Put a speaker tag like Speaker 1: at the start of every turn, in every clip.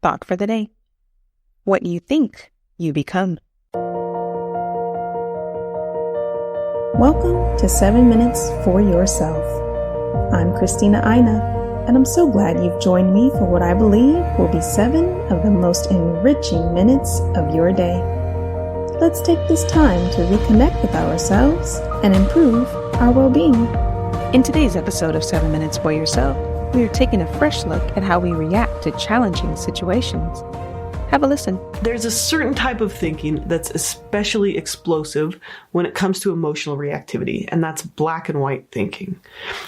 Speaker 1: thought for the day. What you think, you become.
Speaker 2: Welcome to 7 Minutes for Yourself. I'm Christina, and I'm so glad you've joined me for what I believe will be 7 of the most enriching minutes of your day. Let's take this time to reconnect with ourselves and improve our well-being.
Speaker 1: In today's episode of 7 Minutes for Yourself, we are taking a fresh look at how we react to challenging situations. Have a listen.
Speaker 3: There's a certain type of thinking that's especially explosive when it comes to emotional reactivity, and that's black and white thinking.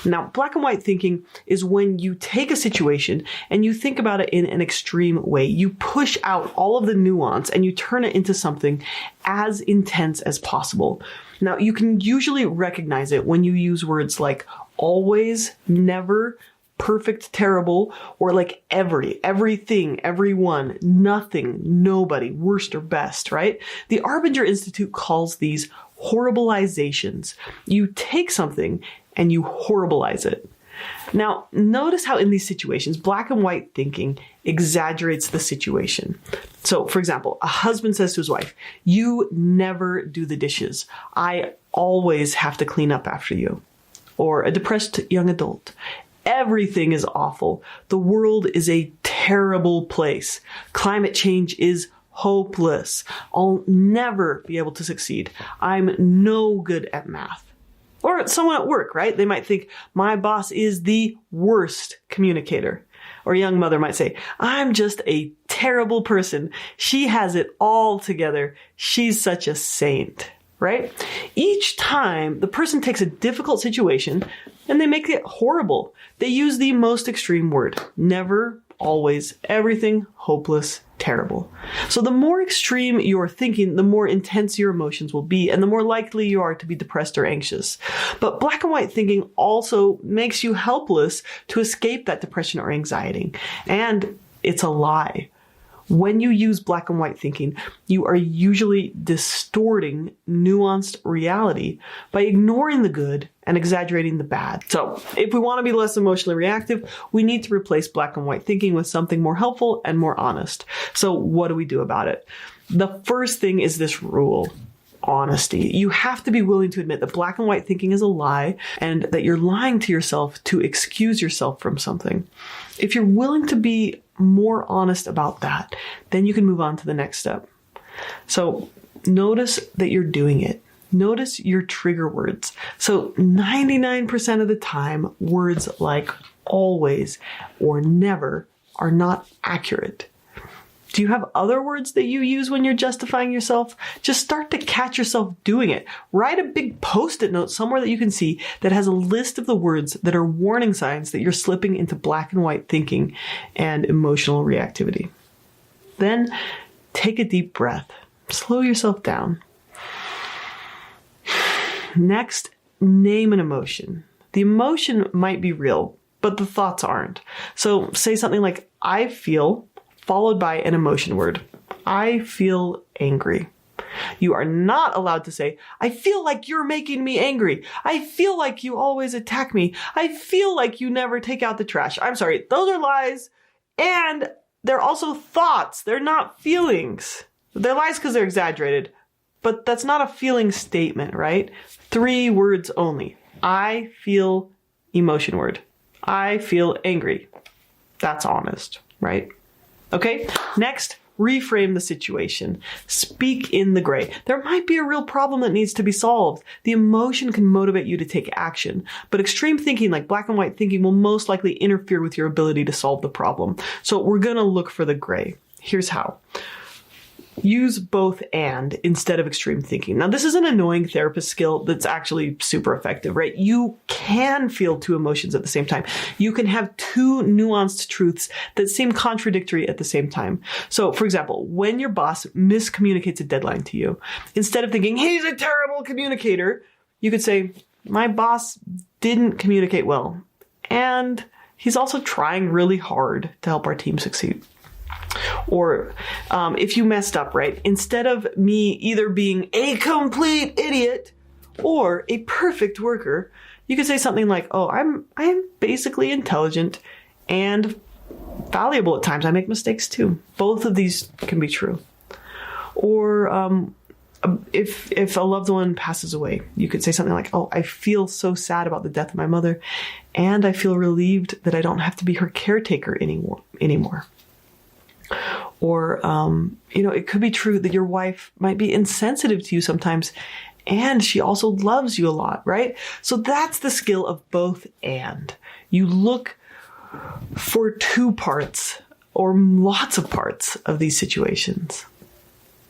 Speaker 3: Now, black and white thinking is when you take a situation and you think about it in an extreme way. You push out all of the nuance and you turn it into something as intense as possible. Now, you can usually recognize it when you use words like always, never, perfect, terrible, or like everything, everyone, nothing, nobody, worst or best, right? The Arbinger Institute calls these horribilizations. You take something and you horribilize it. Now, notice how in these situations, black and white thinking exaggerates the situation. So, for example, a husband says to his wife, "You never do the dishes. I always have to clean up after you." Or a depressed young adult, "Everything is awful. The world is a terrible place. Climate change is hopeless. I'll never be able to succeed. I'm no good at math." Or someone at work, right? They might think, "My boss is the worst communicator." Or a young mother might say, "I'm just a terrible person. She has it all together. She's such a saint." Right? Each time the person takes a difficult situation and they make it horrible. They use the most extreme word. Never, always, everything, hopeless, terrible. So the more extreme you're thinking, the more intense your emotions will be, and the more likely you are to be depressed or anxious. But black and white thinking also makes you helpless to escape that depression or anxiety. And it's a lie. When you use black and white thinking, you are usually distorting nuanced reality by ignoring the good and exaggerating the bad. So if we want to be less emotionally reactive, we need to replace black and white thinking with something more helpful and more honest. So what do we do about it? The first thing is this rule: honesty. You have to be willing to admit that black and white thinking is a lie and that you're lying to yourself to excuse yourself from something. If you're willing to be more honest about that, then you can move on to the next step. So notice that you're doing it. Notice your trigger words. So 99% of the time, words like always or never are not accurate. Do you have other words that you use when you're justifying yourself? Just start to catch yourself doing it. Write a big Post-it note somewhere that you can see that has a list of the words that are warning signs that you're slipping into black and white thinking and emotional reactivity. Then take a deep breath. Slow yourself down. Next, name an emotion. The emotion might be real, but the thoughts aren't. So say something like, "I feel," followed by an emotion word. "I feel angry." You are not allowed to say, "I feel like you're making me angry. I feel like you always attack me. I feel like you never take out the trash." I'm sorry, those are lies. And they're also thoughts. They're not feelings. They're lies because they're exaggerated. But that's not a feeling statement, right? 3 words only. I feel, emotion word. I feel angry. That's honest, right? Okay, next, reframe the situation. Speak in the gray. There might be a real problem that needs to be solved. The emotion can motivate you to take action, but extreme thinking like black and white thinking will most likely interfere with your ability to solve the problem. So we're going to look for the gray. Here's how. Use both and instead of extreme thinking. Now, this is an annoying therapist skill that's actually super effective, right? You can feel 2 emotions at the same time. You can have 2 nuanced truths that seem contradictory at the same time. So, for example, when your boss miscommunicates a deadline to you, instead of thinking, "He's a terrible communicator," you could say, "My boss didn't communicate well, and he's also trying really hard to help our team succeed." Or if you messed up, right? Instead of me either being a complete idiot or a perfect worker, you could say something like, "Oh, I'm basically intelligent and valuable at times. I make mistakes too. Both of these can be true. Or if a loved one passes away, you could say something like, oh, I feel so sad about the death of my mother, and I feel relieved that I don't have to be her caretaker anymore. Or, it could be true that your wife might be insensitive to you sometimes, and she also loves you a lot, right? So that's the skill of both and. You look for two parts or lots of parts of these situations.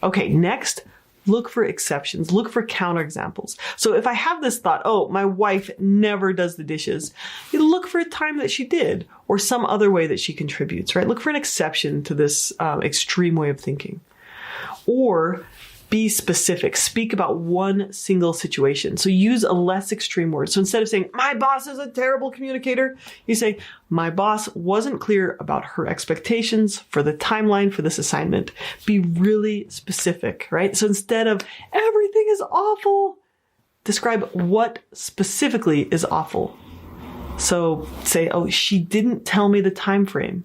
Speaker 3: Okay, next, look for exceptions. Look for counterexamples. So if I have this thought, oh, my wife never does the dishes, you look for a time that she did or some other way that she contributes, right? Look for an exception to this extreme way of thinking. Or be specific. Speak about one single situation. So use a less extreme word. So instead of saying, my boss is a terrible communicator, you say, my boss wasn't clear about her expectations for the timeline for this assignment. Be really specific, right? So instead of everything is awful, describe what specifically is awful. So say, oh, she didn't tell me the time frame.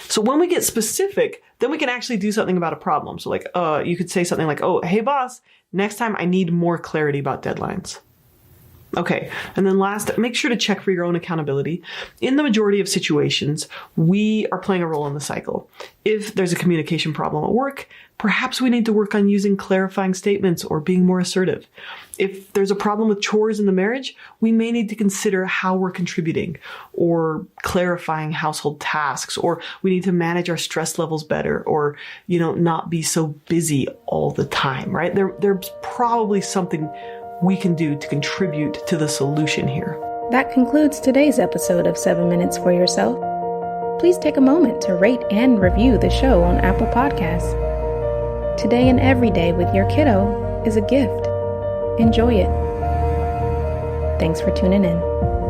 Speaker 3: So when we get specific, then we can actually do something about a problem. So like, you could say something like, oh, hey boss, next time I need more clarity about deadlines. Okay. And then last, make sure to check for your own accountability. In the majority of situations, we are playing a role in the cycle. If there's a communication problem at work, perhaps we need to work on using clarifying statements or being more assertive. If there's a problem with chores in the marriage, we may need to consider how we're contributing or clarifying household tasks, or we need to manage our stress levels better, or, not be so busy all the time, right? There's probably something we can do to contribute to the solution here.
Speaker 2: That concludes today's episode of 7 Minutes for Yourself. Please take a moment to rate and review the show on Apple Podcasts. Today and every day with your kiddo is a gift. Enjoy it. Thanks for tuning in.